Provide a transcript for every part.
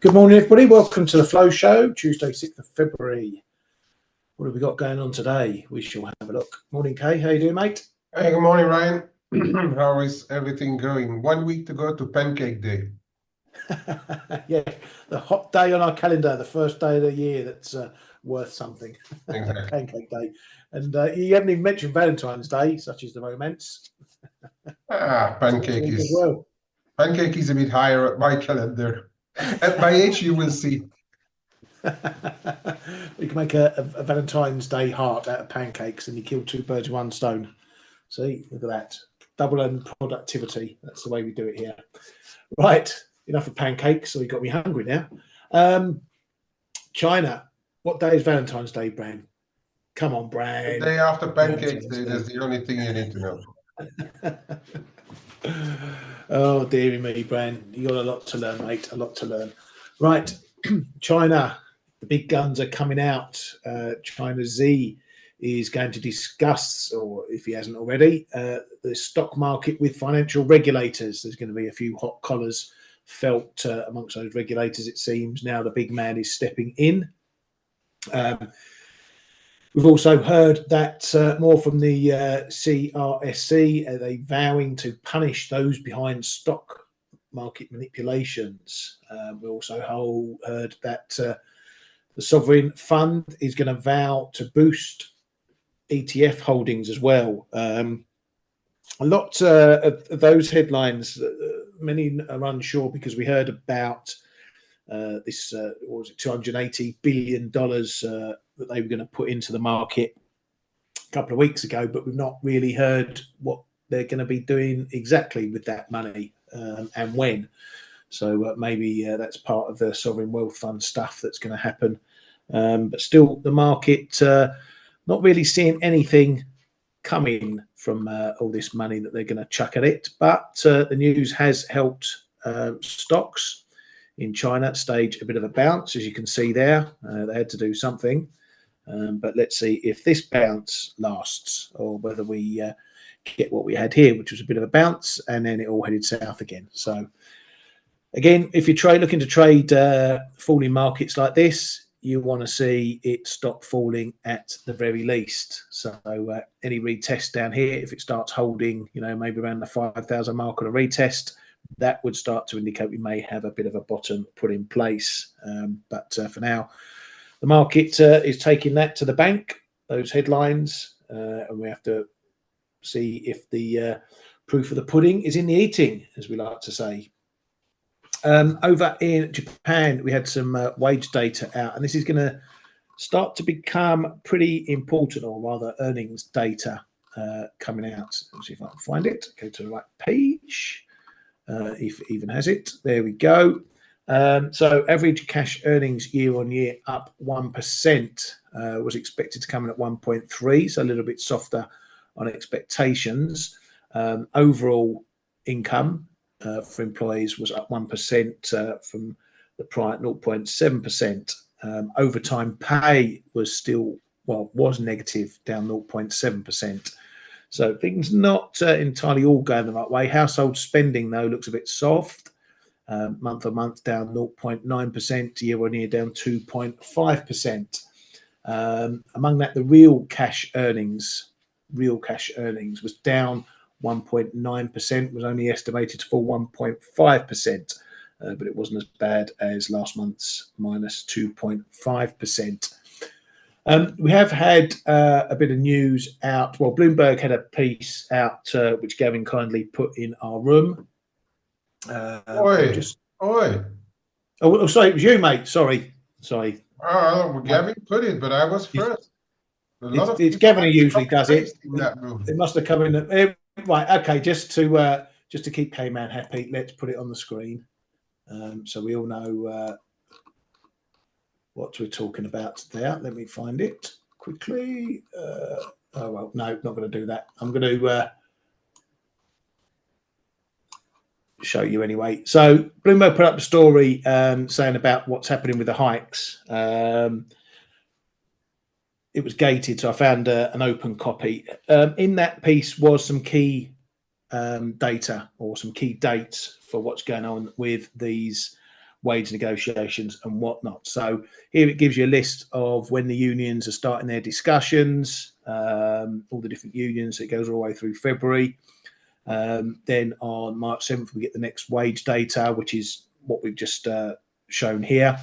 Good morning, everybody. Welcome to the Flow Show, Tuesday, 6th of February. What have we got going on today? We shall have a look. Morning, Kay. How you doing, mate? Hey, good morning, Ryan. How is everything going? 1 week to go to Pancake Day. Yeah, the hot day on our calendar, the first day of the year that's worth something. Exactly. Pancake Day. And you haven't even mentioned Valentine's Day, such as the romance. Pancake is a bit higher at my calendar. At my age, you will see. We can make a Valentine's Day heart out of pancakes and you kill two birds with one stone. See, look at that. Double end productivity. That's the way we do it here. Right, enough of pancakes. So you got me hungry now. China. What day is Valentine's Day, Bran? Come on, Bran. The day after Pancake Day, that's the only thing you need to know. Oh, dearie me, Bran. You got a lot to learn, mate. A lot to learn. Right, China. The big guns are coming out. China Z is going to discuss, or if he hasn't already, the stock market with financial regulators. There's going to be a few hot collars felt amongst those regulators, it seems. Now the big man is stepping in. We've also heard that more from the CRSC, they vowing to punish those behind stock market manipulations. We also heard that the sovereign fund is going to vow to boost ETF holdings as well. A lot of those headlines, many are unsure because we heard about this, what was it, $280 billion that they were going to put into the market a couple of weeks ago, but we've not really heard what they're going to be doing exactly with that money and when. So maybe that's part of the sovereign wealth fund stuff that's going to happen. But still, the market not really seeing anything coming from all this money that they're going to chuck at it. But the news has helped stocks in China stage a bit of a bounce, as you can see there. They had to do something. But let's see if this bounce lasts or whether we get what we had here, which was a bit of a bounce, and then it all headed south again. So again, if you're looking to trade falling markets like this, you want to see it stop falling at the very least. So any retest down here, if it starts holding, maybe around the 5,000 mark on a retest, that would start to indicate we may have a bit of a bottom put in place. But for now, the market is taking that to the bank, those headlines, and we have to see if the proof of the pudding is in the eating, as we like to say. Over in Japan, we had some wage data out, and this is going to start to become pretty important, or rather earnings data coming out. Let's see if I can find it. Go to the right page, if it even has it. There we go. So average cash earnings year on year up 1%, was expected to come in at 1.3, so a little bit softer on expectations. Overall income for employees was up 1% from the prior 0.7%. Overtime pay was was negative, down 0.7%. So things not entirely all going the right way. Household spending, though, looks a bit soft. Month on month down 0.9%, year on year down 2.5%. Among that, the real cash earnings was down 1.9%, was only estimated to fall 1.5%, but it wasn't as bad as last month's minus 2.5%. We have had a bit of news out. Well, Bloomberg had a piece out which Gavin kindly put in our room. Oi. Oh, sorry, it was you, mate. Sorry. Oh, Gavin put it, but I was first. It's Gavin who usually does it. It must have come in. Right, okay. Just to keep K-Man happy, let's put it on the screen, so we all know what we're talking about there. Let me find it quickly. Oh well, no, not going to do that. I'm going to show you anyway. So Bloomberg put up the story saying about what's happening with the hikes. It was gated, so I found an open copy. In that piece was some key data or some key dates for what's going on with these wage negotiations and whatnot. So here it gives you a list of when the unions are starting their discussions, all the different unions. It goes all the way through February. Then on March 7th, we get the next wage data, which is what we've just shown here.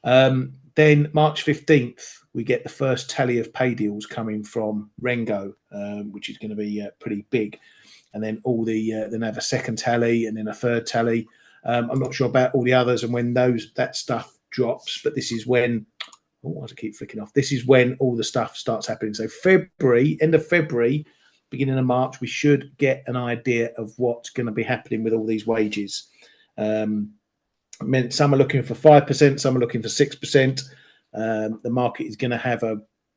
Then March 15th, we get the first tally of pay deals coming from Rengo, which is going to be pretty big. And then all then have a second tally and then a third tally. I'm not sure about all the others and when that stuff drops, but this is when, why does it keep flicking off? This is when all the stuff starts happening. So February, end of February, beginning of March, we should get an idea of what's going to be happening with all these wages. I mean, some are looking for 5%, some are looking for 6%. The market is going to have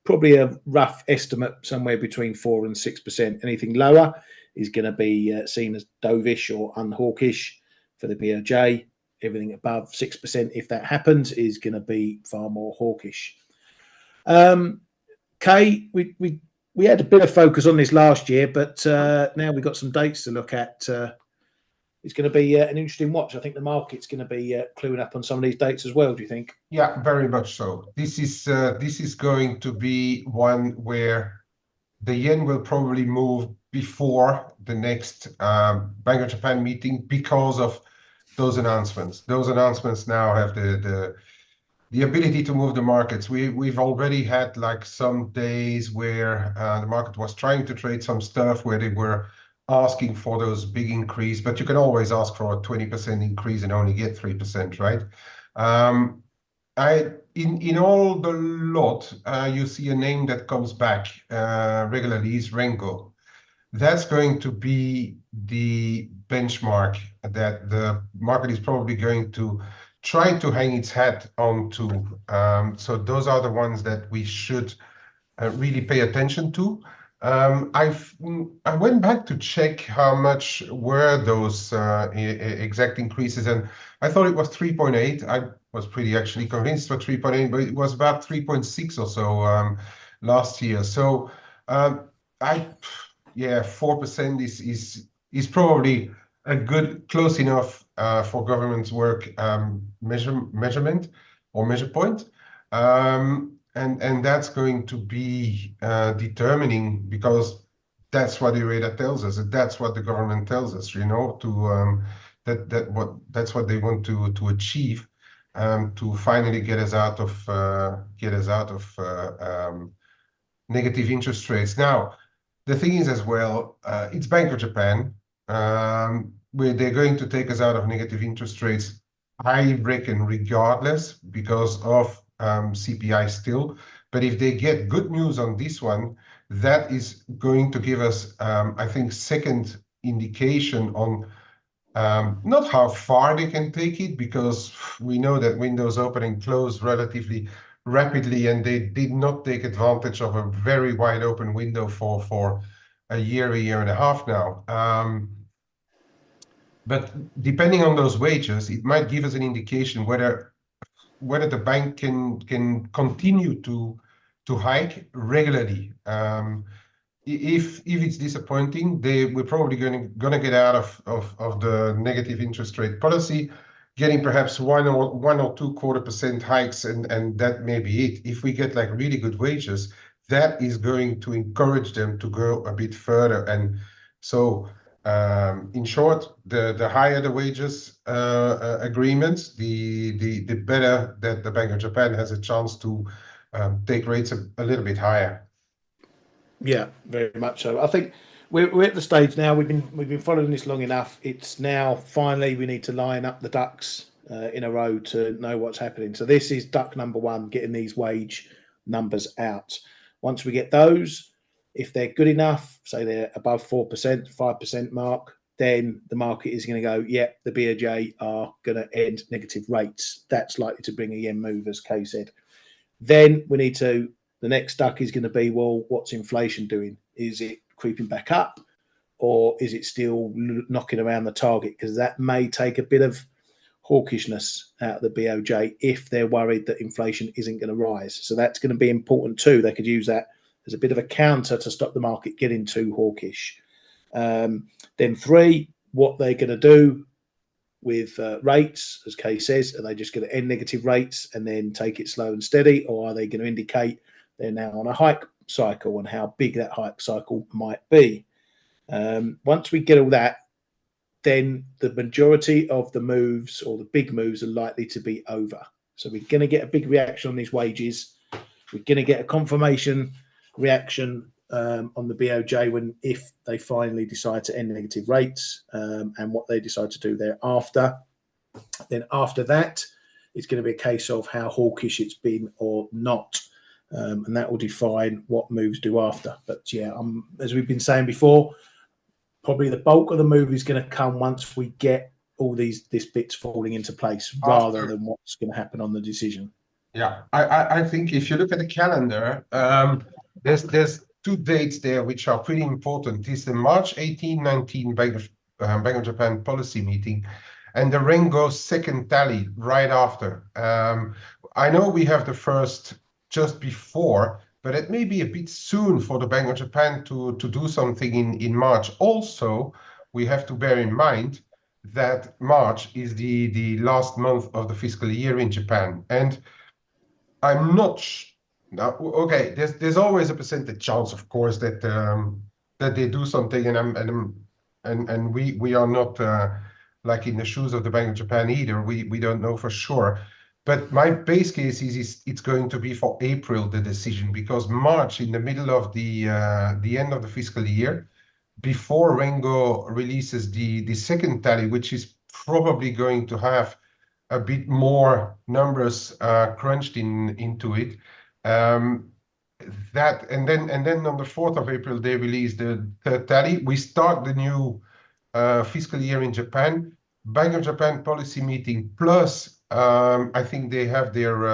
probably a rough estimate somewhere between 4 and 6%. Anything lower is going to be seen as dovish or unhawkish for the BOJ. Everything above 6%, if that happens, is going to be far more hawkish. Kay, we had a bit of focus on this last year, but now we've got some dates to look at. It's going to be an interesting watch. I think the market's going to be cluing up on some of these dates as well. Do you think? Yeah, very much so. This is going to be one where the yen will probably move before the next Bank of Japan meeting because of those announcements. Those announcements now have the ability to move the markets. We've already had like some days where the market was trying to trade some stuff where they were asking for those big increase, but you can always ask for a 20% increase and only get 3%, right? In all the lot, you see a name that comes back regularly is Rengo. That's going to be the benchmark that the market is probably going to try to hang its hat onto. So those are the ones that we should really pay attention to. I went back to check how much were those exact increases, and I thought it was 3.8. I was pretty actually convinced for 3.8, but it was about 3.6 or so last year. So yeah, 4% is probably a good close enough for government's work measurement or measure point. And that's going to be determining, because that's what the data tells us. That's what the government tells us, you know, that's what they want to achieve, to finally get us out of negative interest rates. Now, the thing is as well, it's Bank of Japan, where they're going to take us out of negative interest rates, I reckon, regardless, because of CPI still. But if they get good news on this one, that is going to give us, I think, second indication on not how far they can take it, because we know that windows open and close relatively rapidly, and they did not take advantage of a very wide open window for a year and a half now. But depending on those wages, it might give us an indication whether the bank can continue to hike regularly. If it's disappointing, we're probably gonna get out of the negative interest rate policy, getting perhaps 1 or 2/4% hikes, and that may be it. If we get like really good wages, that is going to encourage them to go a bit further. And so in short, the higher the wages agreements, the better that the Bank of Japan has a chance to take rates a little bit higher. Yeah, very much so. I think we're at the stage now. We've been following this long enough. It's now finally we need to line up the ducks in a row to know what's happening. So this is duck number one, getting these wage numbers out. Once we get those, if they're good enough, say they're above 4%, 5% mark, then the market is going to go, yeah, the BOJ are going to end negative rates. That's likely to bring a yen move, as Kay said. Then we need to, the next duck is going to be, well, what's inflation doing? Is it creeping back up, or is it still knocking around the target? Because that may take a bit of hawkishness out of the BOJ if they're worried that inflation isn't going to rise. So that's going to be important too. They could use that as a bit of a counter to stop the market getting too hawkish. Then 3, what they're going to do with rates, as Kay says? Are they just going to end negative rates and then take it slow and steady, or are they going to indicate they're now on a hike cycle and how big that hike cycle might be? Once we get all that, then the majority of the moves, or the big moves, are likely to be over. So we're going to get a big reaction on these wages. We're going to get a confirmation reaction on the BOJ if they finally decide to end negative rates, and what they decide to do thereafter. Then after that, it's going to be a case of how hawkish it's been or not, and that will define what moves do after. But yeah, as we've been saying before, probably the bulk of the move is going to come once we get all these bits falling into place, rather than what's going to happen on the decision. Yeah, I think if you look at the calendar, there's two dates there which are pretty important. It's the March 18-19 Bank of Japan policy meeting, and the Rengo second tally right after. I know we have the first just before, but it may be a bit soon for the Bank of Japan to do something in March. Also, we have to bear in mind that March is the last month of the fiscal year in Japan, and I'm not now. Okay, there's always a percentage chance, of course, that that they do something, and we are not like in the shoes of the Bank of Japan either. We don't know for sure. But my base case is it's going to be for April, the decision, because March, in the middle of the end of the fiscal year, before Rengo releases the second tally, which is probably going to have a bit more numbers crunched into it. That and then on the 4th of April they release the third tally. We start the new fiscal year in Japan. Bank of Japan policy meeting plus I think they have their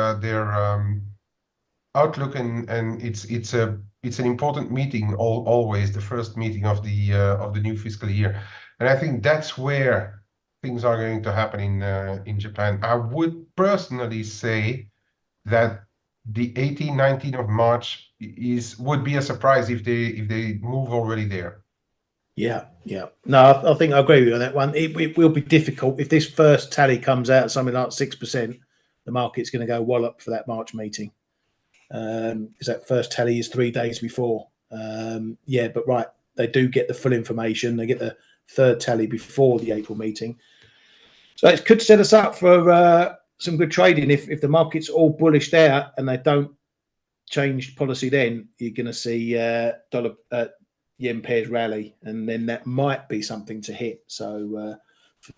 outlook, and it's an important meeting, always the first meeting of the new fiscal year, and I think that's where things are going to happen in Japan. I would personally say that the 18-19 of March would be a surprise if they move already there. Yeah. No, I think I agree with you on that one. It will be difficult if this first tally comes out at something like 6%. The market's going to go wallop for that March meeting, because that first tally is 3 days before. Yeah, but right, they do get the full information. They get the third tally before the April meeting, so it could set us up for some good trading. If the market's all bullish there and they don't change policy, then you're going to see dollar yen pairs rally, and then that might be something to hit. So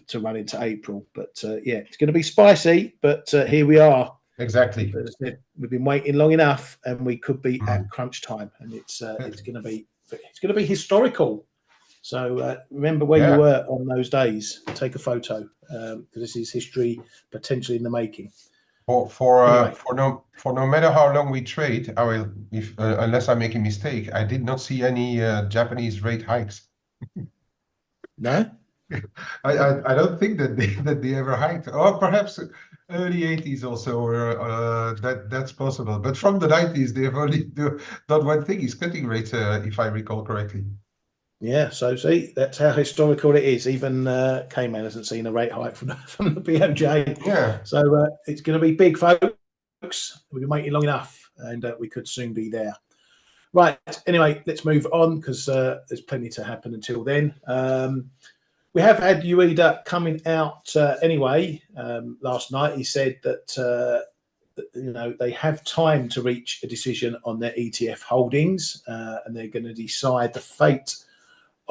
to run into April, but yeah, it's going to be spicy. But here we are. Exactly. We've been waiting long enough, and we could be at crunch time, and it's going to be historical. So remember where you were on those days. Take a photo, because this is history potentially in the making. For no matter how long we trade, I will, if unless I make a mistake, I did not see any Japanese rate hikes. No, I don't think that they ever hiked, or perhaps early 80s also, or that's possible. But from the 90s, they've only done one thing: is cutting rates, if I recall correctly. Yeah, so see, that's how historical it is. Even Cayman hasn't seen a rate hike from the BOJ. Yeah. So it's going to be big, folks. We've been waiting long enough, and we could soon be there. Right. Anyway, let's move on, because there's plenty to happen until then. We have had Ueda coming out anyway. Last night, he said that they have time to reach a decision on their ETF holdings, and they're going to decide the fate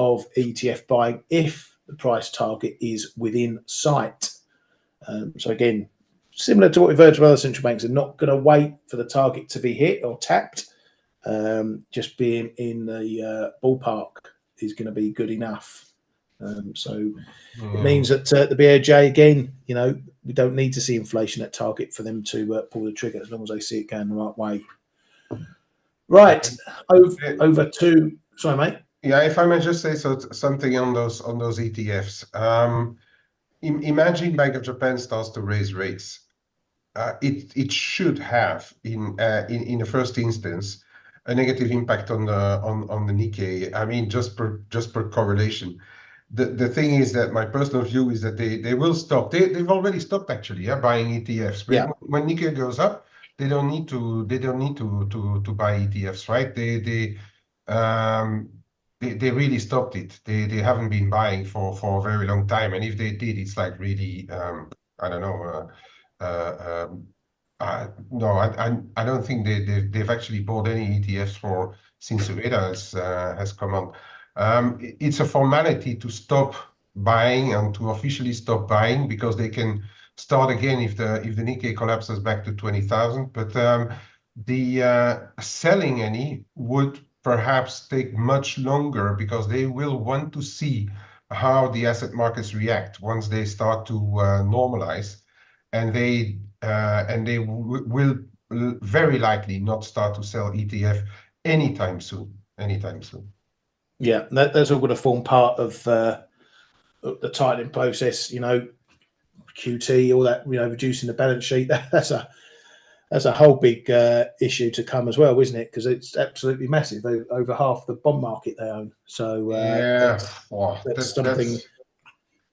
of ETF buying if the price target is within sight. So again, similar to what we've heard from other central banks, they're not going to wait for the target to be hit or tapped. Just being in the ballpark is going to be good enough. So it means that the BOJ, again, we don't need to see inflation at target for them to pull the trigger, as long as they see it going the right way. Right, over to, sorry, mate. Yeah, if I may just say something on those ETFs. Imagine Bank of Japan starts to raise rates. It should have in the first instance a negative impact on the Nikkei. I mean, just per correlation. the thing is that my personal view is that they will stop. They've already stopped actually, yeah, buying ETFs. Yeah, When Nikkei goes up, they don't need to buy ETFs, right? Um they really stopped it. They haven't been buying for a very long time, and if they did, it's like really I don't know. No, I don't think they've actually bought any ETFs for since UEDA has come on. It's a formality to stop buying and to officially stop buying because they can start again if the Nikkei collapses back to 20,000. But the selling any would perhaps take much longer because they will want to see how the asset markets react once they start to normalize, and they will very likely not start to sell ETF anytime soon. Anytime soon. yeah, that's all going to form part of the tightening process. You know, QT, all that. You know, reducing the balance sheet. That's a whole big issue to come as well, isn't it? Because it's absolutely massive. Over half the bond market they own. So Yeah, that's something. that's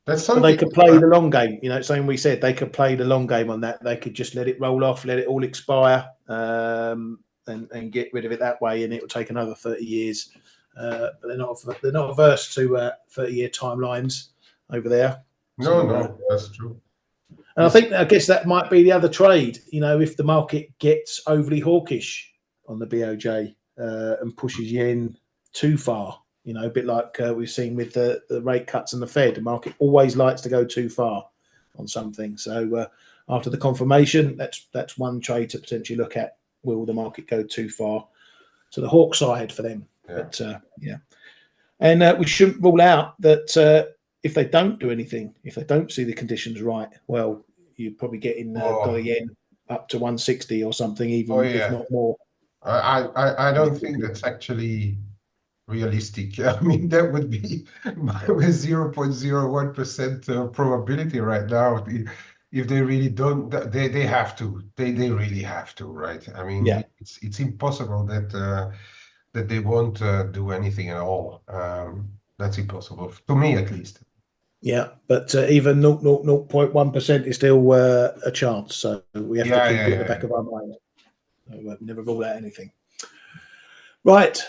But they something. could play the long game. You know, same we said, they could play the long game on that. They could just let it roll off, let it all expire, and get rid of it that way, and it will take another 30 years. But they're not averse to 30-year timelines over there. No, So, no, that's true. and I guess that might be the other trade. You know, if the market gets overly hawkish on the BOJ and pushes yen too far, you know, a bit like we've seen with the rate cuts and the Fed. The market always likes to go too far on something. So after the confirmation, that's one trade to potentially look at. Will the market go too far to the hawk side for them? Yeah. But yeah, and we shouldn't rule out that if they don't do anything, if they don't see the conditions right, well, you're probably getting dollar yen up to 160 or something, even if Yeah. not more. I don't think that's actually realistic. I mean, that would be with 0.01% probability right now. If they really don't, they have to. They really have to, right? I mean, Yeah, it's impossible that they won't do anything at all. That's impossible to me, at least. yeah, but even 0.1% is still a chance, so we have to Yeah, keep yeah, it at the yeah, back yeah. of our mind. So, never rule out anything. Right,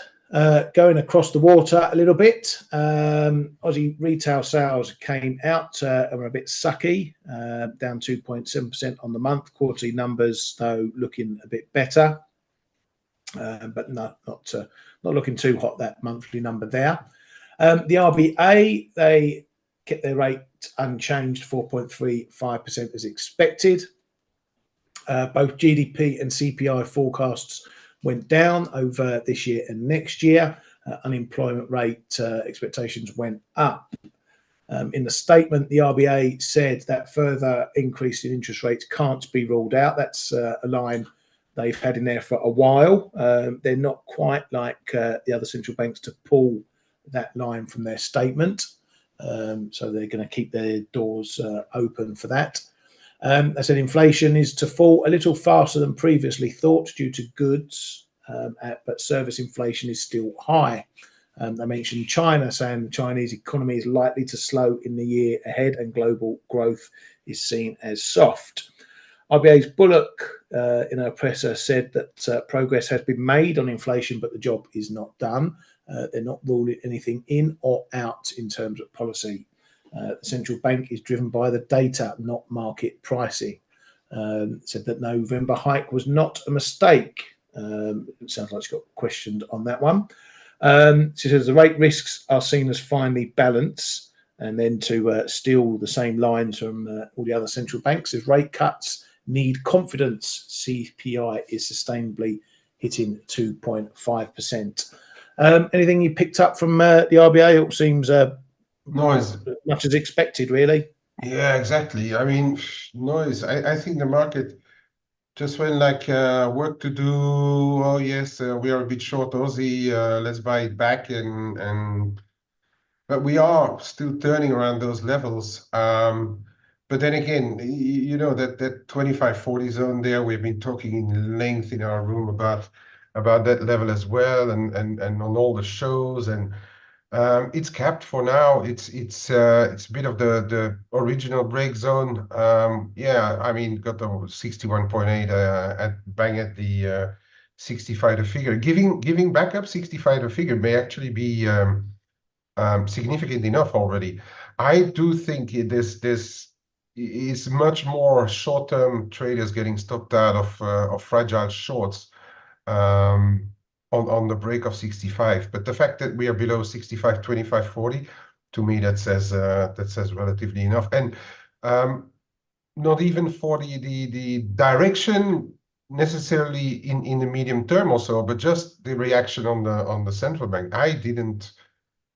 going across the water a little bit. Aussie retail sales came out and were a bit sucky, down 2.7% on the month. Quarterly numbers, though, looking a bit better, but not looking too hot, that monthly number there. The RBA, they kept their rate unchanged, 4.35% as expected. Both GDP and CPI forecasts went down over this year and next year. Unemployment rate expectations went up. In the statement, the RBA said that further increase in interest rates can't be ruled out. That's a line they've had in there for a while. They're not quite like the other central banks to pull that line from their statement. So they're going to keep their doors open for that. I said inflation is to fall a little faster than previously thought due to goods, but service inflation is still high. I mentioned China, saying the Chinese economy is likely to slow in the year ahead and global growth is seen as soft. RBA's Bullock, in her presser, said that progress has been made on inflation, but the job is not done. They're not ruling anything in or out in terms of policy. The central bank is driven by the data, not market pricing. Said that November hike was not a mistake. It sounds like she got questioned on that one. She says the rate risks are seen as finely balanced, and then to steal the same lines from all the other central banks, as rate cuts need confidence. CPI is sustainably hitting 2.5%. Anything you picked up from the RBA? It all seems Noise. much as expected, really. Yeah, exactly. I mean, noise. I think the market just went like work to do. Oh yes, we are a bit short Aussie. Let's buy it back, and but we are still turning around those levels. But then again, you know that 25-40 zone there. We've been talking in length in our room about that level as well, and on all the shows, and It's capped for now. It's a bit of the original break zone. Yeah, I mean, got the 61.8 at bang at the 65 the figure. Giving back up 65 the figure may actually be significant enough already. I do think this is much more short-term traders getting stopped out of fragile shorts on the break of 65. But the fact that we are below 65, 25, 40, to me that says relatively enough. And not even for the direction necessarily in the medium term or so, but just the reaction on the central bank. I didn't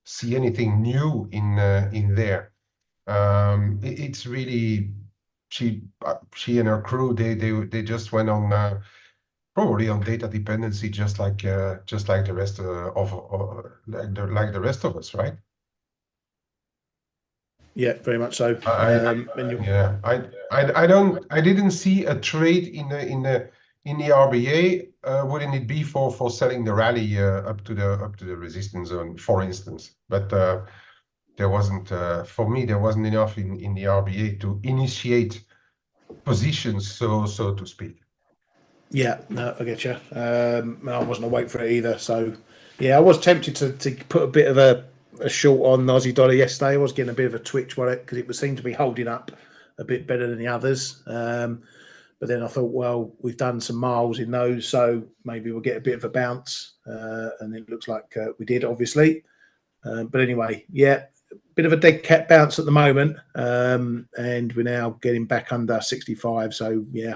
see anything new in there. It's really she and her crew. They just went on probably on data dependency, just like the rest like the rest of us, right? Yeah, very much so. Yeah, I didn't see a trade in the RBA. Wouldn't it be for selling the rally up to the resistance zone, for instance? But there wasn't for me. There wasn't enough in the RBA to initiate positions, so to speak. Yeah, no, I get you. I wasn't awake for it either. So, yeah, I was tempted to put a bit of a short on Aussie dollar yesterday. I was getting a bit of a twitch on it because it seemed to be holding up a bit better than the others. But then I thought, well, we've done some miles in those, so maybe we'll get a bit of a bounce. And it looks like we did, obviously. But anyway, yeah, bit of a dead cat bounce at the moment. And we're now getting back under 65. So, yeah.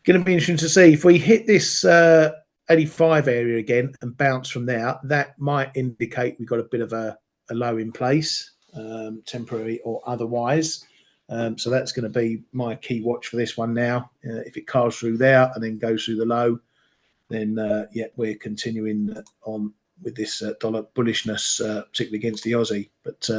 Going to be interesting to see if we hit this 85 area again and bounce from there. That might indicate we've got a bit of a low in place, temporary or otherwise. So that's going to be my key watch for this one now. If it carves through there and then goes through the low, then yeah, we're continuing on with this dollar bullishness, particularly against the Aussie. But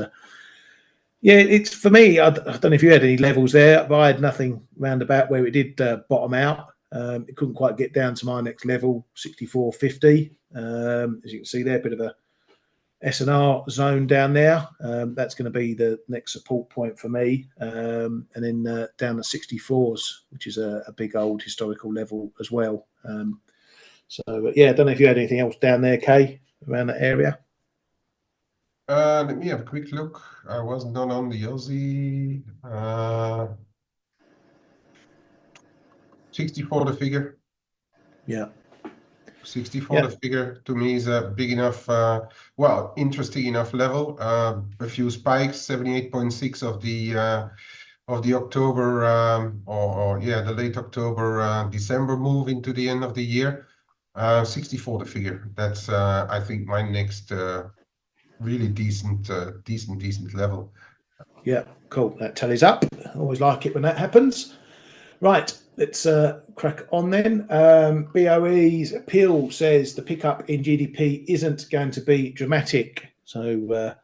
yeah, it's for me. I don't know if you had any levels there, but I had nothing roundabout where it did bottom out. It couldn't quite get down to my next level, 64.50. As you can see there, a bit of a S&R zone down there. That's going to be the next support point for me. And then down to 64s, which is a big old historical level as well. So, yeah, I don't know if you had anything else down there, Kay, around that area. Let me have a quick look. I wasn't on the Aussie. 64 the figure. Yeah. 64 the figure to me is a big enough, well, interesting enough level. A few spikes, 78.6 of the October or yeah, the late October December move into the end of the year. 64 the figure. That's I think my next really decent level. Yeah, cool. That tallies up. I always like it when that happens. Right, let's crack on then. BOE's appeal says the pickup in GDP isn't going to be dramatic. So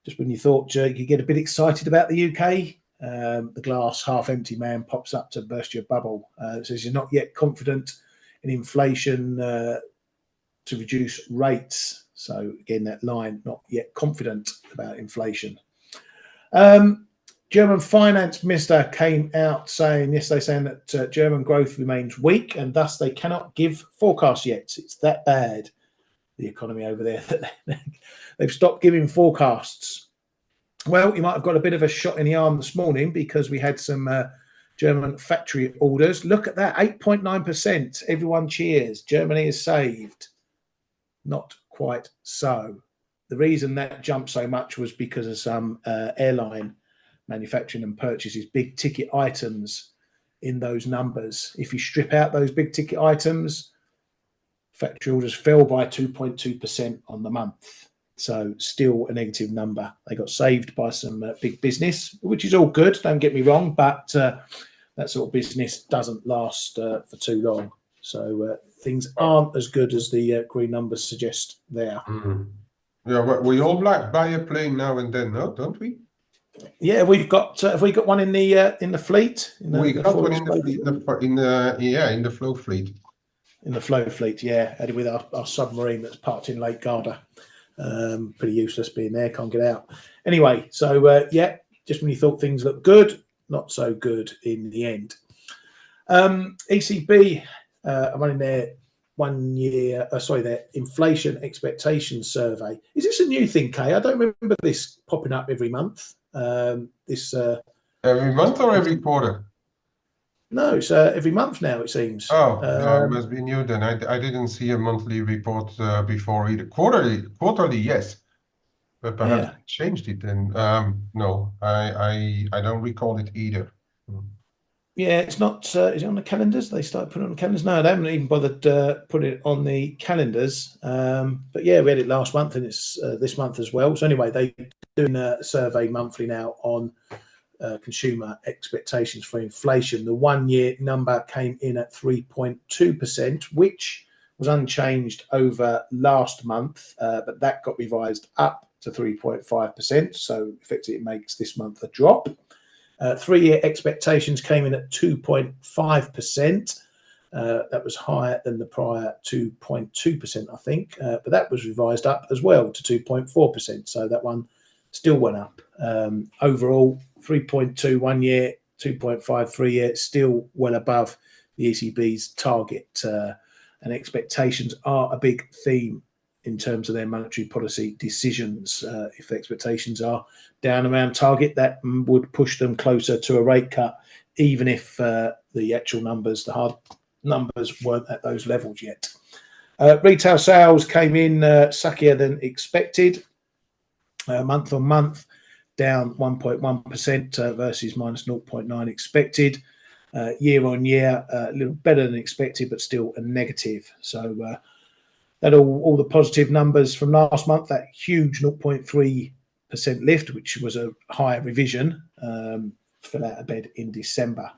just when you thought you could get a bit excited about the UK, the glass half empty man pops up to burst your bubble. It says you're not yet confident in inflation to reduce rates. So again, that line, not yet confident about inflation. German finance minister came out yesterday saying that German growth remains weak and thus they cannot give forecasts yet. It's that bad, the economy over there, that they've stopped giving forecasts. Well, you might have got a bit of a shot in the arm this morning because we had some German factory orders. Look at that, 8.9%. Everyone cheers. Germany is saved. Not quite so. The reason that jumped so much was because of some airline manufacturing and purchases, big ticket items in those numbers. If you strip out those big ticket items, factory orders fell by 2.2% on the month. So still a negative number. They got saved by some big business, which is all good, don't get me wrong, but that sort of business doesn't last for too long. So things aren't as good as the green numbers suggest there. Mm. Yeah, we all buy a plane now and then, no? Don't we? Yeah, we've got. Have we got one in the fleet? We got one in the fleet, in the flow fleet. In the flow fleet, yeah, with our submarine that's parked in Lake Garda. Pretty useless being there, can't get out. Anyway, so yeah, just when you thought things looked good, not so good in the end. ECB are running their 1 year, their inflation expectations survey. Is this a new thing, Kay? I don't remember this popping up every month. Every month or every quarter? No, it's every month now, it seems. Oh, no, it must be new then. I didn't see a monthly report before either. Quarterly, yes, but perhaps they changed it then. No, I don't recall it either. Yeah, it's not. Is it on the calendars? They started putting it on the calendars. No, they haven't even bothered putting it on the calendars. But yeah, we had it last month, and it's this month as well. So anyway, they're doing a survey monthly now on consumer expectations for inflation. The 1 year number came in at 3.2%, which was unchanged over last month, but that got revised up to 3.5%. So effectively, it makes this month a drop. 3 year expectations came in at 2.5%. That was higher than the prior 2.2%, I think, but that was revised up as well to 2.4%. So that one still went up. Overall, 3.2 1 year, 2.5 3 year, still well above the ECB's target. And expectations are a big theme in terms of their monetary policy decisions. If the expectations are down around target, that would push them closer to a rate cut, even if the actual numbers, the hard numbers, weren't at those levels yet. Retail sales came in suckier than expected. Month on month, down 1.1% versus minus 0.9 expected. Year on year, a little better than expected, but still a negative. So that all the positive numbers from last month, that huge 0.3% lift, which was a higher revision, fell out of bed in December.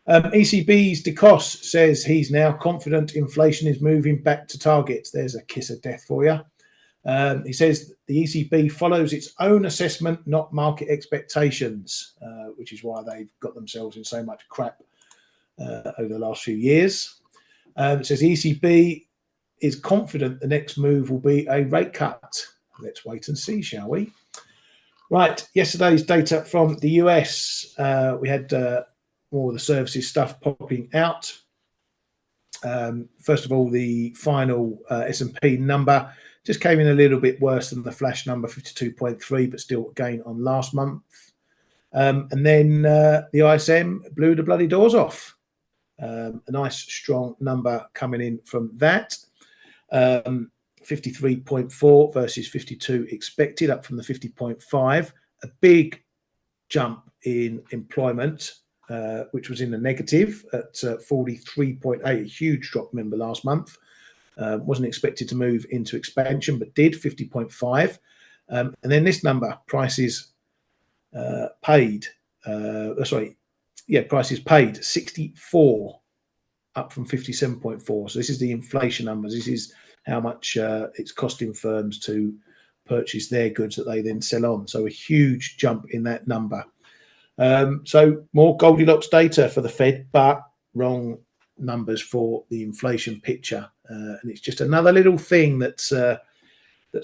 ECB's DeCoste says he's now confident inflation is moving back to targets. There's a kiss of death for you. He says the ECB follows its own assessment, not market expectations, which is why they've got themselves in so much crap over the last few years. It says the ECB is confident the next move will be a rate cut. Let's wait and see, shall we? Right, yesterday's data from the US. We had more of the services stuff popping out. First of all, the final S&P number just came in a little bit worse than the flash number, 52.3, but still a gain on last month. And then the ISM blew the bloody doors off. A nice strong number coming in from that. 53.4 versus 52 expected, up from the 50.5. A big jump in employment, which was in the negative at 43.8, a huge drop, remember, last month. Wasn't expected to move into expansion, but did, 50.5. And then this number, prices paid, prices paid, 64, up from 57.4. So this is the inflation numbers. This is how much it's costing firms to purchase their goods that they then sell on. So a huge jump in that number. So more Goldilocks data for the Fed, but wrong numbers for the inflation picture. And it's just another little thing that's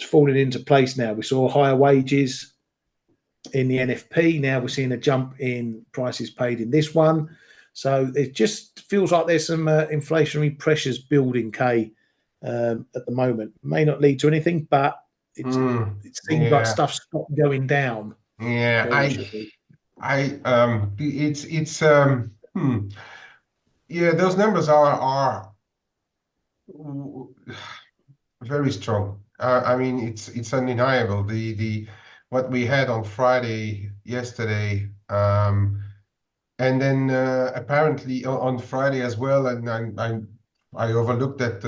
falling into place now. We saw higher wages in the NFP. Now we're seeing a jump in prices paid in this one. So it just feels like there's some inflationary pressures building, Kay, at the moment. May not lead to anything, but it seems like stuff's stopped going down. Yeah, those numbers are very strong. I mean, it's undeniable. The what we had on Friday yesterday, and then apparently on Friday as well. And I overlooked that,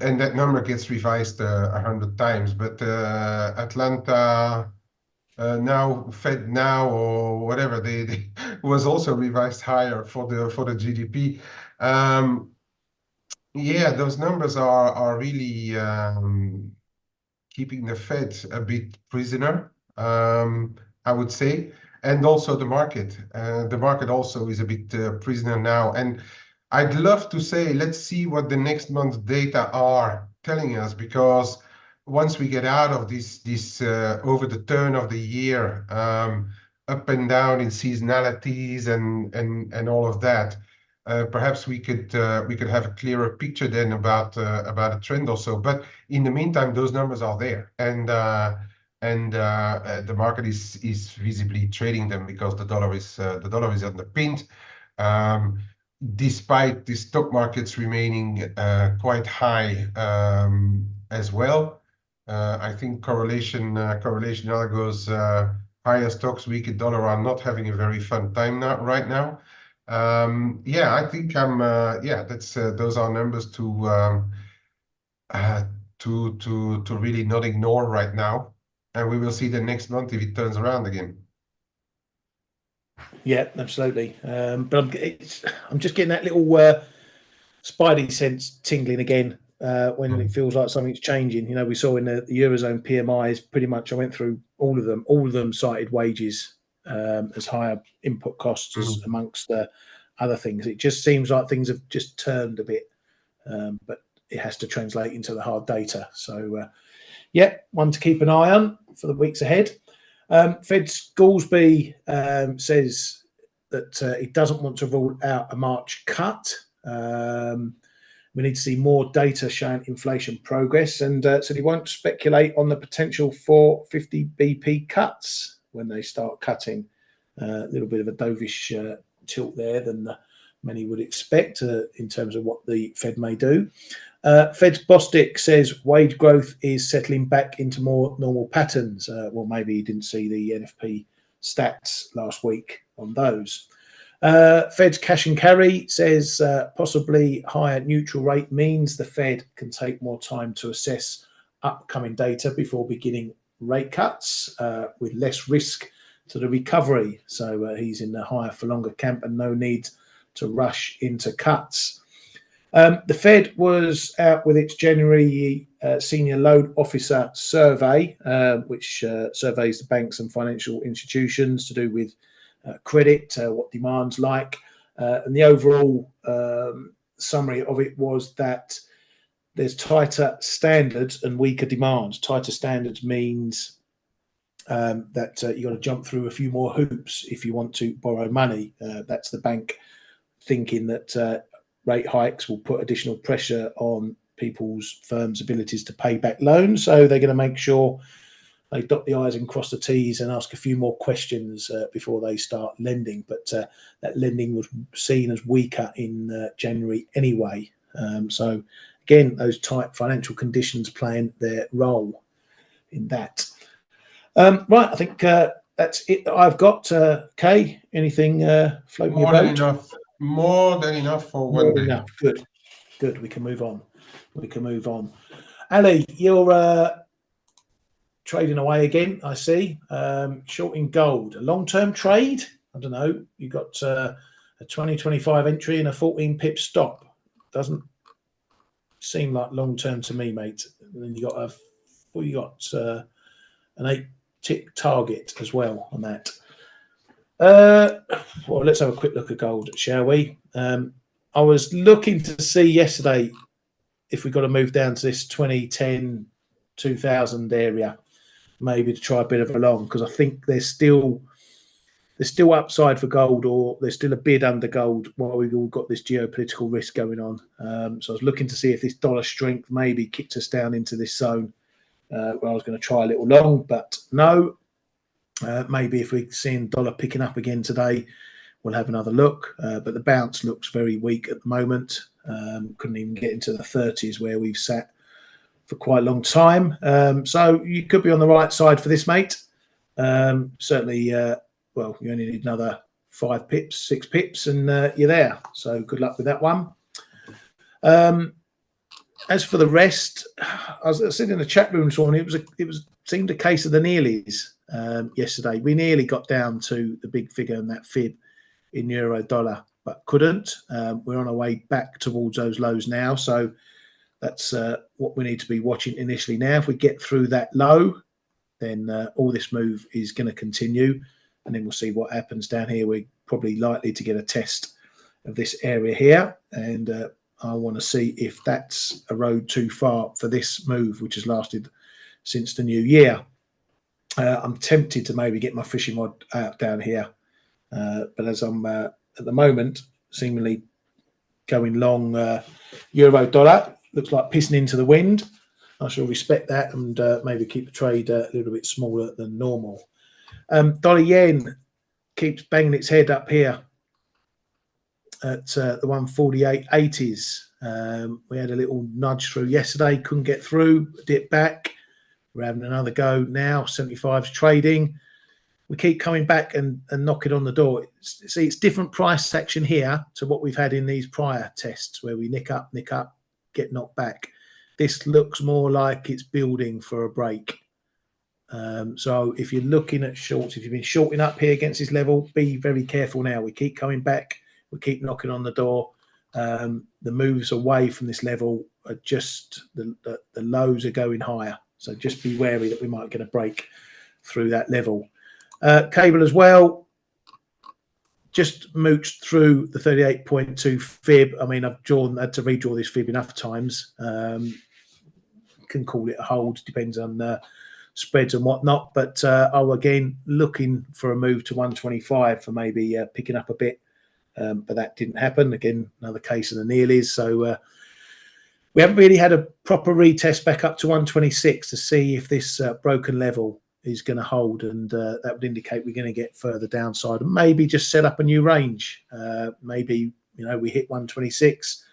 and that number gets revised 100 times. But Atlanta. Now Fed now or whatever they was also revised higher for the GDP. Those numbers are really keeping the Fed a bit prisoner, I would say, and also the market. The market also is a bit prisoner now. And I'd love to say, let's see what the next month's data are telling us, because once we get out of this over the turn of the year, up and down in seasonalities and all of that, perhaps we could have a clearer picture then about a trend or so. But in the meantime, those numbers are there, and the market is visibly trading them because the dollar is underpinned. Despite the stock markets remaining quite high as well. I think correlation algos, higher stocks, weaker dollar are not having a very fun time right now. Yeah, I think that's those are numbers to really not ignore right now, and we will see the next month if it turns around again. Yeah, absolutely. But I'm just getting that little spidey sense tingling again when it feels like something's changing. You know, we saw in the Eurozone PMIs, pretty much I went through all of them. All of them cited wages as higher input costs as amongst other things. It just seems like things have just turned a bit, but it has to translate into the hard data. So, yeah, one to keep an eye on for the weeks ahead. Fed's Goolsbee says that he doesn't want to rule out a March cut. We need to see more data showing inflation progress, and said he won't speculate on the potential for 50 BP cuts when they start cutting. A little bit of a dovish tilt there than many would expect in terms of what the Fed may do. Fed's Bostic says wage growth is settling back into more normal patterns. Well, maybe he didn't see the NFP stats last week on those. Fed's cash and carry says possibly higher neutral rate means the Fed can take more time to assess upcoming data before beginning rate cuts with less risk to the recovery. So he's in the higher for longer camp and no need to rush into cuts. The Fed was out with its January Senior Loan Officer Survey, which surveys the banks and financial institutions to do with credit, what demand's like. And the overall summary of it was that there's tighter standards and weaker demand. Tighter standards means that you've got to jump through a few more hoops if you want to borrow money. That's the bank thinking that rate hikes will put additional pressure on people's firms' abilities to pay back loans. So they're going to make sure they dot the I's and cross the T's and ask a few more questions before they start lending. But that lending was seen as weaker in January anyway. So again, those tight financial conditions playing their role in that. Right, I think that's it that I've got. Kay, anything floating your boat? More than enough for one day. Enough. Good. We can move on. Ali, you're trading away again, I see. Short in gold. A long-term trade? I don't know. You got a 2025 entry and a 14 pip stop. Doesn't seem like long-term to me, mate. And then you got an 8 tick target as well on that. Well, let's have a quick look at gold, shall we? I was looking to see yesterday if we got to move down to this 2010, 2000 area, maybe to try a bit of a long, because I think there's still upside for gold, or there's still a bid under gold while we've all got this geopolitical risk going on. So I was looking to see if this dollar strength maybe kicked us down into this zone where I was going to try a little long, but no. Maybe if we're seeing dollar picking up again today, we'll have another look. But the bounce looks very weak at the moment. Couldn't even get into the 30s where we've sat for quite a long time. So you could be on the right side for this, mate. Certainly, well, you only need another 5 pips, 6 pips, and you're there. So good luck with that one. As for the rest, I was sitting in the chat room this morning. It seemed a case of the nearlies yesterday. We nearly got down to the big figure in that fib in euro dollar, but couldn't. We're on our way back towards those lows now. So that's what we need to be watching initially now. If we get through that low, then all this move is going to continue. And then we'll see what happens down here. We're probably likely to get a test of this area here. And I want to see if that's a road too far for this move, which has lasted since the new year. I'm tempted to maybe get my fishing rod out down here, but as I'm at the moment seemingly going long euro dollar, looks like pissing into the wind, I shall respect that and maybe keep the trade a little bit smaller than normal. Dollar yen keeps banging its head up here at the 148.80s. We had a little nudge through yesterday, couldn't get through, dip back. We're having another go now. 75's trading. We keep coming back and knocking on the door. See, it's different price action here to what we've had in these prior tests where we nick up, get knocked back. This looks more like it's building for a break. So if you're looking at shorts, if you've been shorting up here against this level, be very careful now. We keep coming back. We keep knocking on the door. The moves away from this level are just the lows are going higher. So just be wary that we might get a break through that level. Cable as well, just mooched through the 38.2 fib. I mean, I've had to redraw this fib enough times. Can call it a hold, depends on spreads and whatnot. But again, looking for a move to 125 for maybe picking up a bit. But that didn't happen. Again, another case of the Nearlies. So we haven't really had a proper retest back up to 126 to see if this broken level is going to hold, and that would indicate we're going to get further downside and maybe just set up a new range. Maybe, we hit 126,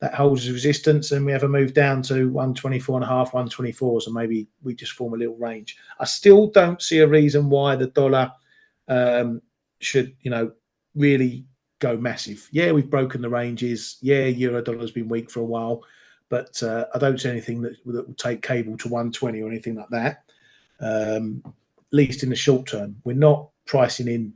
that holds as resistance, and we have a move down to 124.5, 124. So maybe we just form a little range. I still don't see a reason why the dollar should, really go massive. Yeah, we've broken the ranges. Yeah, euro dollar's been weak for a while, but I don't see anything that will take cable to 120 or anything like that. At least in the short term, we're not pricing in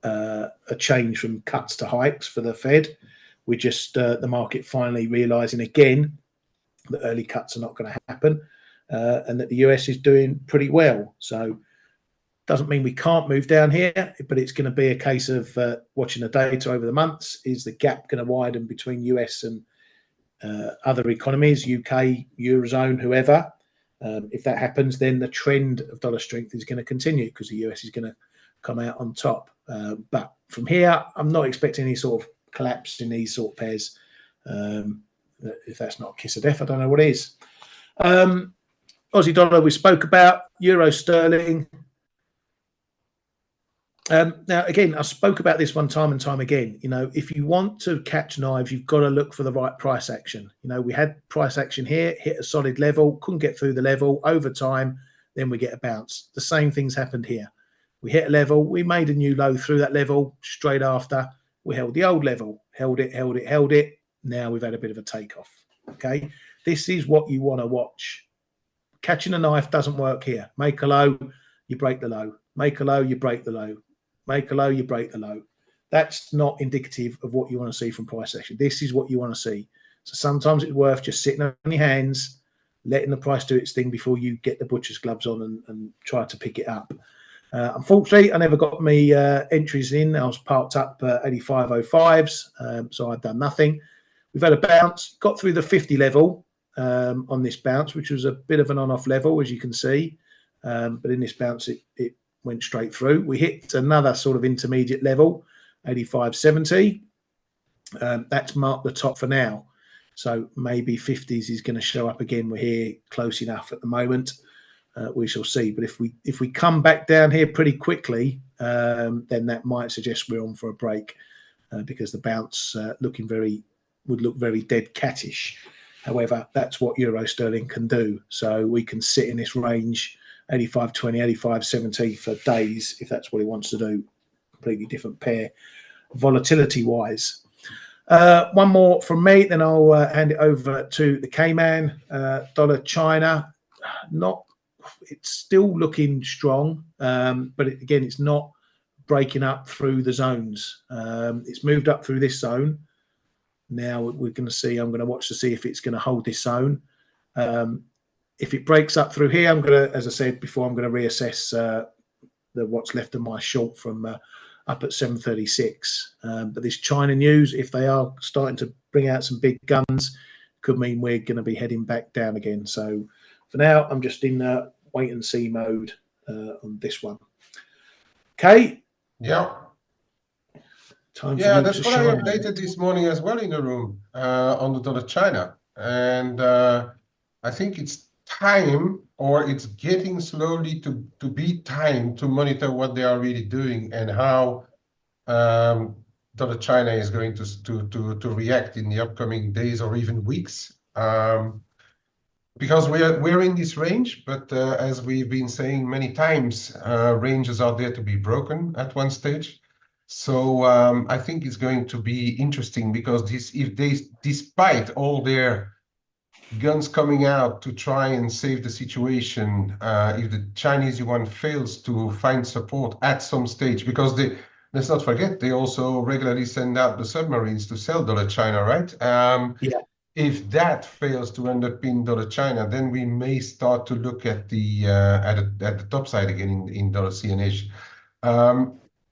a change from cuts to hikes for the Fed. We're just the market finally realizing again that early cuts are not going to happen, and that the US is doing pretty well. So doesn't mean we can't move down here, but it's going to be a case of watching the data over the months. Is the gap going to widen between US and other economies, UK, Eurozone, whoever? If that happens, then the trend of dollar strength is going to continue because the US is going to come out on top. But from here, I'm not expecting any sort of collapse in these sort of pairs. If that's not a kiss of death, I don't know what is. Aussie dollar we spoke about, euro sterling. Now, again, I spoke about this one time and time again. If you want to catch knives, you've got to look for the right price action. We had price action here, hit a solid level, couldn't get through the level over time, then we get a bounce. The same things happened here. We hit a level, we made a new low through that level. Straight after, we held the old level, held it. Now we've had a bit of a takeoff. Okay, this is what you want to watch. Catching a knife doesn't work here. Make a low, you break the low. Make a low, you break the low. Make a low, you break the low. That's not indicative of what you want to see from price action. This is what you want to see. So sometimes it's worth just sitting on your hands, letting the price do its thing before you get the butcher's gloves on and try to pick it up. Unfortunately, I never got me entries in. I was parked up 85.05s, so I've done nothing. We've had a bounce, got through the 50 level on this bounce, which was a bit of an on-off level, as you can see. But in this bounce, it went straight through. We hit another sort of intermediate level, 85.70. That's marked the top for now. So maybe 50s is going to show up again. We're here close enough at the moment. We shall see. But if we come back down here pretty quickly, then that might suggest we're on for a break because the bounce would look very dead cattish. However, that's what euro sterling can do. So we can sit in this range, 85.20, 85.70 for days, if that's what he wants to do. Completely different pair, volatility-wise. One more from me, then I'll hand it over to the Cayman. Dollar China, it's still looking strong, but again, it's not breaking up through the zones. It's moved up through this zone. Now we're going to see, I'm going to watch to see if it's going to hold this zone. If it breaks up through here, I'm going to, as I said before, I'm going to reassess what's left of my short from up at 736. But this China news, if they are starting to bring out some big guns, could mean we're going to be heading back down again. So for now, I'm just in wait and see mode on this one. Okay. Yeah. Time for Yeah, me that's to what I shine. updated this morning as well in the room on the dollar China. And I think it's time, or it's getting slowly to be time to monitor what they are really doing and how dollar China is going to react in the upcoming days or even weeks. Because we're in this range, but as we've been saying many times, ranges are there to be broken at one stage. So I think it's going to be interesting because despite all their guns coming out to try and save the situation, if the Chinese yuan fails to find support at some stage, because let's not forget, they also regularly send out the submarines to sell dollar China, right? Yeah. If that fails to underpin dollar China, then we may start to look at the top side again in dollar CNH.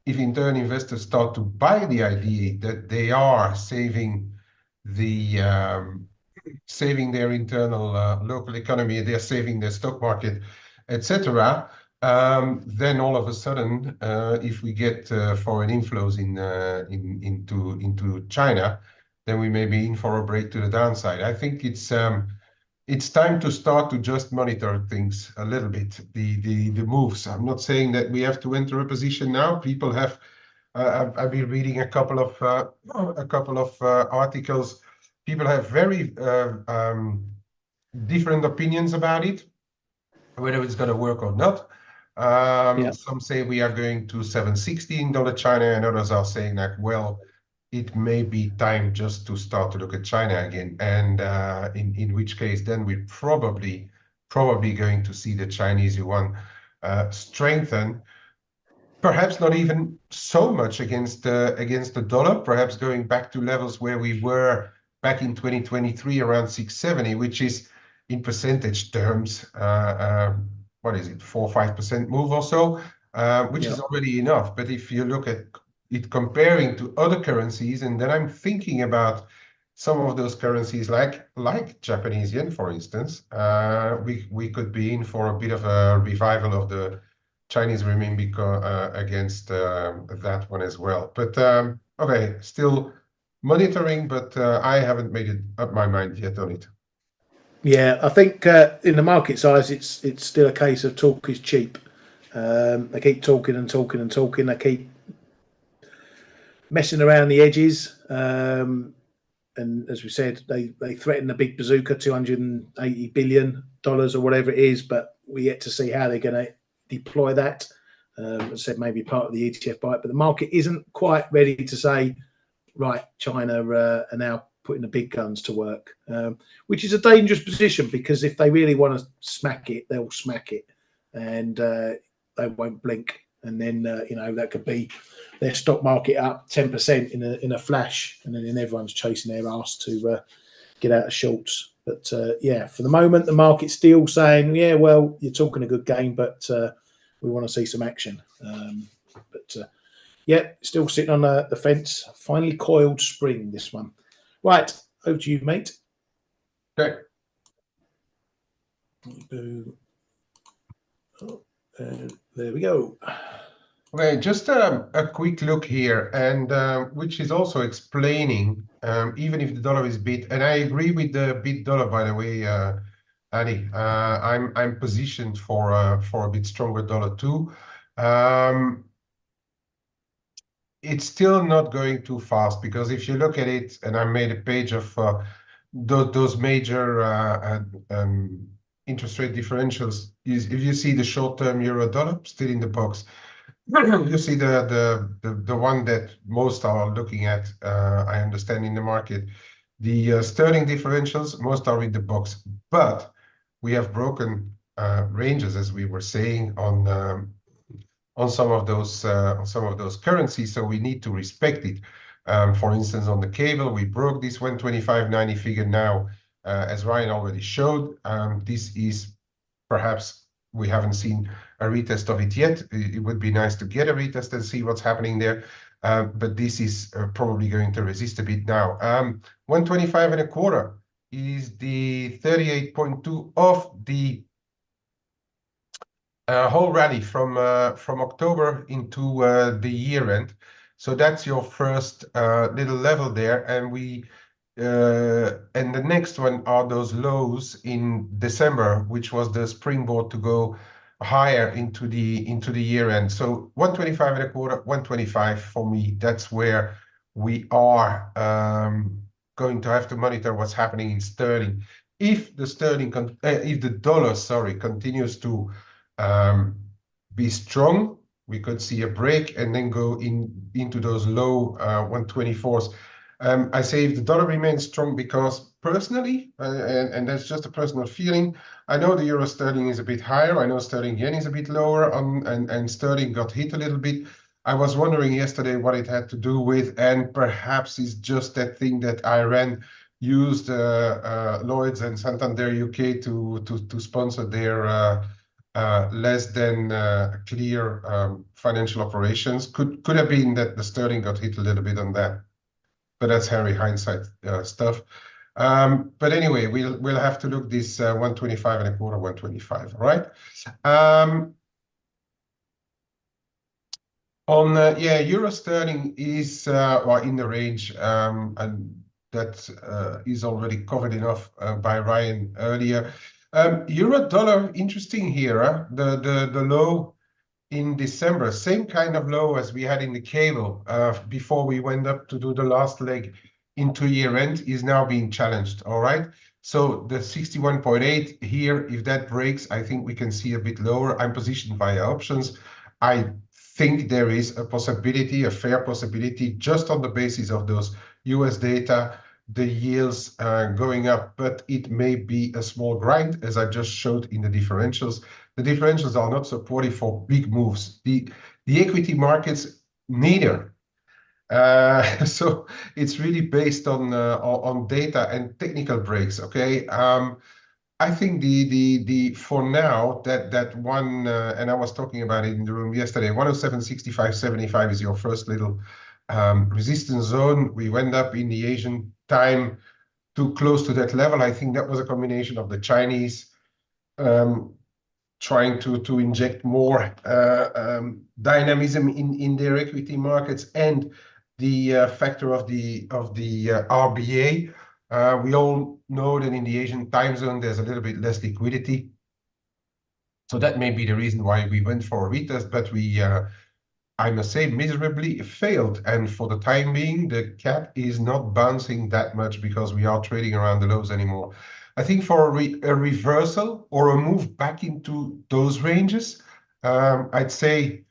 If in turn investors start to buy the idea that they are saving their internal local economy, they're saving their stock market, etc., then all of a sudden, if we get foreign inflows into China, then we may be in for a break to the downside. I think it's time to start to just monitor things a little bit, the moves. I'm not saying that we have to enter a position now. People have. I've been reading a couple of articles. People have very different opinions about it, whether it's going to work or not. Some say we are going to 760 in dollar China, and others are saying that, well, it may be time just to start to look at China again. And in which case, then we're probably going to see the Chinese yuan strengthen. Perhaps not even so much against the dollar, perhaps going back to levels where we were back in 2023, around 670, which is in percentage terms, what is it, 4 or 5% move or so, which is already enough. But if you look at it comparing to other currencies, and then I'm thinking about some of those currencies like Japanese yen, for instance, we could be in for a bit of a revival of the Chinese renminbi against that one as well. But okay, still monitoring, but I haven't made up my mind yet on it. Yeah, I think in the market size, it's still a case of talk is cheap. They keep talking and talking and talking. They keep messing around the edges. And as we said, they threaten the big bazooka, $280 billion or whatever it is, but we're yet to see how they're going to deploy that. As I said, maybe part of the ETF bite, but the market isn't quite ready to say, right, China are now putting the big guns to work, which is a dangerous position, because if they really want to smack it, they'll smack it, and they won't blink. And then that could be their stock market up 10% in a flash, and then everyone's chasing their ass to get out of shorts. But yeah, for the moment, the market's still saying, yeah, well, you're talking a good game, but we want to see some action. Yeah, still sitting on the fence. Finally coiled spring, this one. Right, over to you, mate. Okay. Oh, there we go. Okay, just a quick look here, and which is also explaining, even if the dollar is bid, and I agree with the bid dollar, by the way, Annie. I'm positioned for a bit stronger dollar too. It's still not going too fast, because if you look at it, and I made a page of those major interest rate differentials, if you see the short-term euro dollar still in the box, you see the one that most are looking at, I understand, in the market. The sterling differentials, most are in the box, but we have broken ranges, as we were saying, on some of those currencies, so we need to respect it. For instance, on the cable, we broke this 125.90 figure now, as Ryan already showed. This is perhaps, we haven't seen a retest of it yet. It would be nice to get a retest and see what's happening there. But this is probably going to resist a bit now. 125.25 is the 38.2 of the a whole rally from October into the year end. So that's your first little level there, and the next one are those lows in December, which was the springboard to go higher into the year end. So 125 and a quarter, 125 for me. That's where we are going to have to monitor what's happening in sterling. If the dollar, sorry, continues to be strong, we could see a break and then go into those low 124s. I say if the dollar remains strong because personally, and that's just a personal feeling, I know the euro sterling is a bit higher. I know sterling yen is a bit lower, and sterling got hit a little bit. I was wondering yesterday what it had to do with, and perhaps it's just that thing that Iran used Lloyds and Santander UK to sponsor their less than clear financial operations. Could have been that the sterling got hit a little bit on that, but that's hairy hindsight stuff. But anyway, we'll have to look this 125 and a quarter, 125, all right? Yeah, euro sterling is well, in the range, and that is already covered enough by Ryan earlier. Euro dollar, interesting here. The low in December, same kind of low as we had in the cable before we went up to do the last leg into year end, is now being challenged. All right. So the 61.8 here, if that breaks, I think we can see a bit lower. I'm positioned via options. I think there is a possibility, a fair possibility, just on the basis of those US data, the yields going up, but it may be a small grind, as I just showed in the differentials. The differentials are not supportive for big moves. The equity markets neither. So it's really based on data and technical breaks. Okay. I think the for now that one and I was talking about it in the room yesterday. 107.65.75 is your first little resistance zone. We went up in the Asian time too close to that level. I think that was a combination of the Chinese trying to inject more dynamism in their equity markets and the factor of the RBA. We all know that in the Asian time zone, there's a little bit less liquidity. So that may be the reason why we went for a retest, but we, I must say, miserably failed. And for the time being, the cat is not bouncing that much because we are trading around the lows anymore. I think for a reversal or a move back into those ranges, I'd say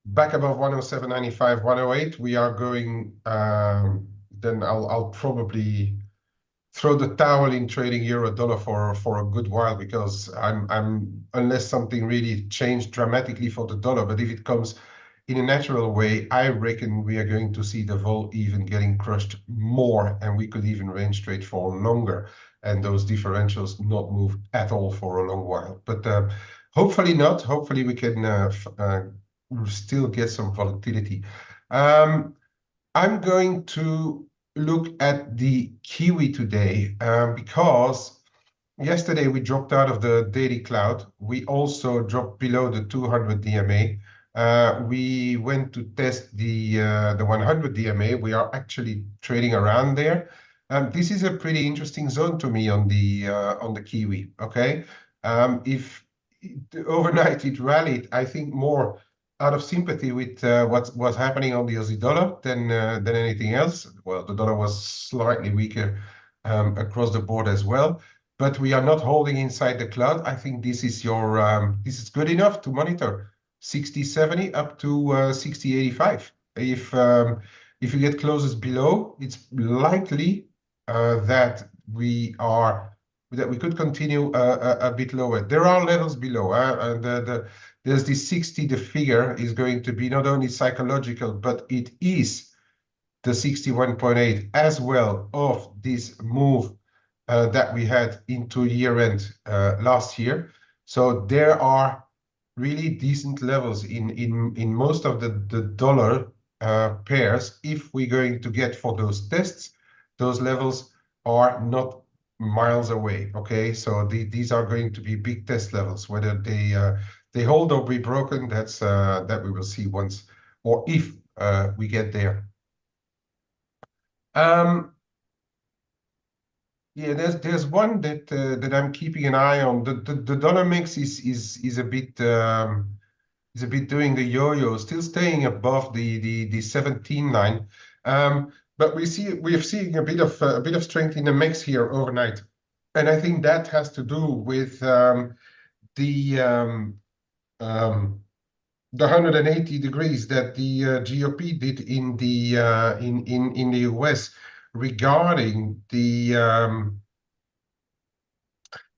back above 107.95, 108, we are going, then I'll probably throw the towel in trading euro dollar for a good while, because I'm unless something really changed dramatically for the dollar, but if it comes in a natural way, I reckon we are going to see the vol even getting crushed more, and we could even range trade for longer, and those differentials not move at all for a long while. But hopefully not. Hopefully we can still get some volatility. I'm going to look at the Kiwi today because yesterday we dropped out of the daily cloud. We also dropped below the 200 DMA. We went to test the 100 DMA. We are actually trading around there. This is a pretty interesting zone to me on the Kiwi. Okay, if overnight it rallied, I think more out of sympathy with what's happening on the Aussie dollar than anything else. Well, the dollar was slightly weaker across the board as well, but we are not holding inside the cloud. I think this is your this is good enough to monitor 60.70 up to 60.85. If you get closes below, it's likely that we could continue a bit lower. There are levels below. There's this 60, the figure is going to be not only psychological, but it is the 61.8 as well of this move that we had into year-end last year. So there are really decent levels in most of the dollar pairs. If we're going to get for those tests, those levels are not miles away. Okay, so these are going to be big test levels. Whether they they hold or be broken. That's that we will see once or if we get there. Yeah, there's one that that I'm keeping an eye on. The dollar mix is a bit doing the yo-yo, still staying above the 17 line. But we're seeing a bit of strength in the mix here overnight, and I think that has to do with the 180 degrees that the GOP did in the in the US regarding the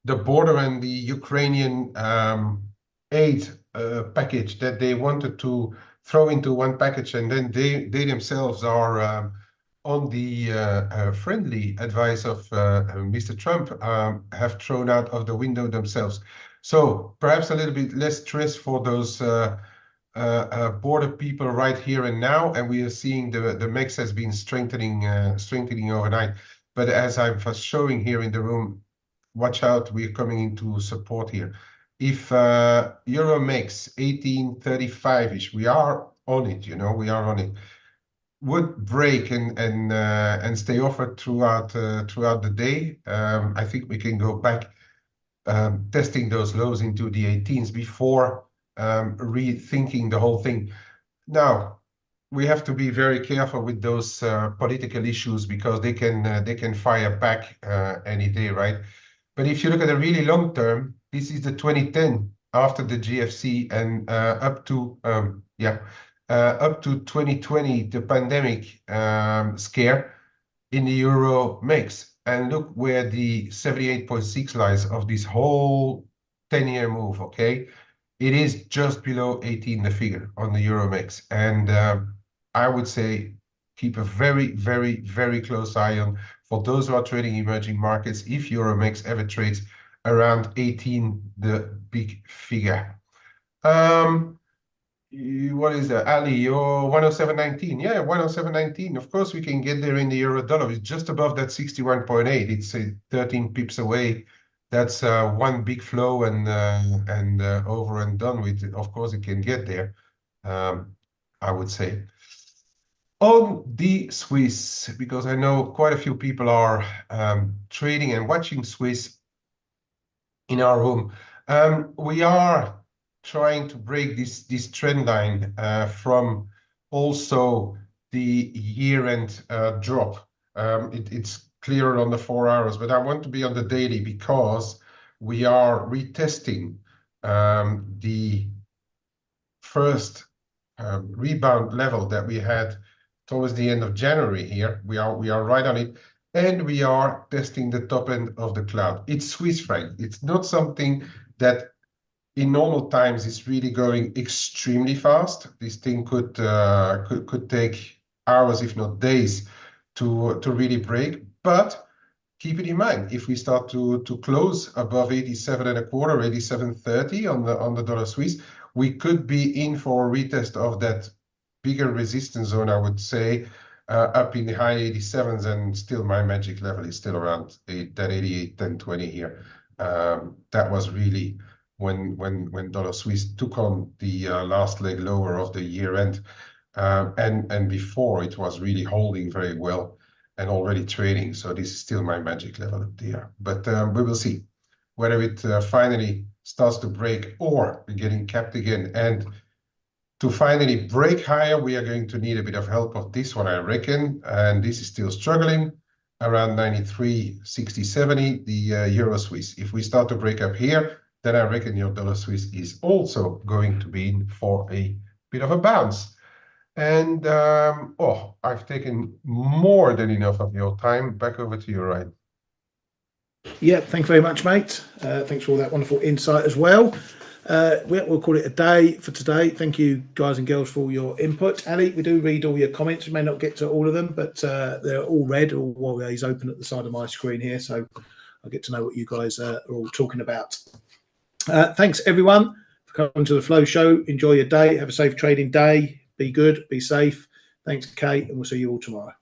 border and the Ukrainian aid package that they wanted to throw into one package, and then they themselves are on the friendly advice of Mr. Trump have thrown out of the window themselves. So perhaps a little bit less stress for those border people right here and now, and we are seeing the mix has been strengthening overnight. But as I was showing here in the room, watch out, we're coming into support here. If euro makes 1835-ish, we are on it, you know, we are on it. Would break and stay offered throughout the day. I think we can go back testing those lows into the 18s before rethinking the whole thing. Now, we have to be very careful with those political issues because they can fire back any day, right? But if you look at the really long term, this is the 2010 after the GFC and up to up to 2020, the pandemic scare in the euro mix. And look where the 78.6 lies of this whole 10-year move, okay? It is just below 18, the figure on the euro mix. And I would say keep a very, very, very close eye on for those who are trading emerging markets. If Euromex ever trades around 18, the big figure. What is that, Ali? You're 107.19. Yeah, 107.19. Of course, we can get there in the euro dollar. It's just above that 61.8. It's 13 pips away. That's one big flow and over and done with. Of course, it can get there. I would say. On the Swiss, because I know quite a few people are trading and watching Swiss in our room. We are trying to break this trend line from also the year-end drop. It's clearer on the 4 hours, but I want to be on the daily because we are retesting the first rebound level that we had towards the end of January here. We are right on it, and we are testing the top end of the cloud. It's Swiss franc. It's not something that in normal times is really going extremely fast. This thing could take hours, if not days, to really break. But keep it in mind, if we start to close above 87 and a quarter, 87.30 on the dollar Swiss, we could be in for a retest of that bigger resistance zone, I would say, up in the high 87s, and still my magic level is still around that 88, 10.20 here. That was really when dollar Swiss took on the last leg lower of the year end, and before it was really holding very well and already trading. So this is still my magic level up there. But we will see whether it finally starts to break or getting capped again. And to finally break higher, we are going to need a bit of help of this one, I reckon. And this is still struggling around 93, 60, 70, the euro Swiss. If we start to break up here, then I reckon your dollar Swiss is also going to be in for a bit of a bounce. And oh, I've taken more than enough of your time. Back over to you, Ryan. Yeah, thanks very much, mate. Thanks for all that wonderful insight as well. We'll call it a day for today. Thank you, guys and girls, for all your input. Ali, we do read all your comments. We may not get to all of them, but they're all read, or always open at the side of my screen here, so I get to know what you guys are all talking about. Thanks, everyone, for coming to the Flow Show. Enjoy your day. Have a safe trading day. Be good. Be safe. Thanks, Kate, and we'll see you all tomorrow.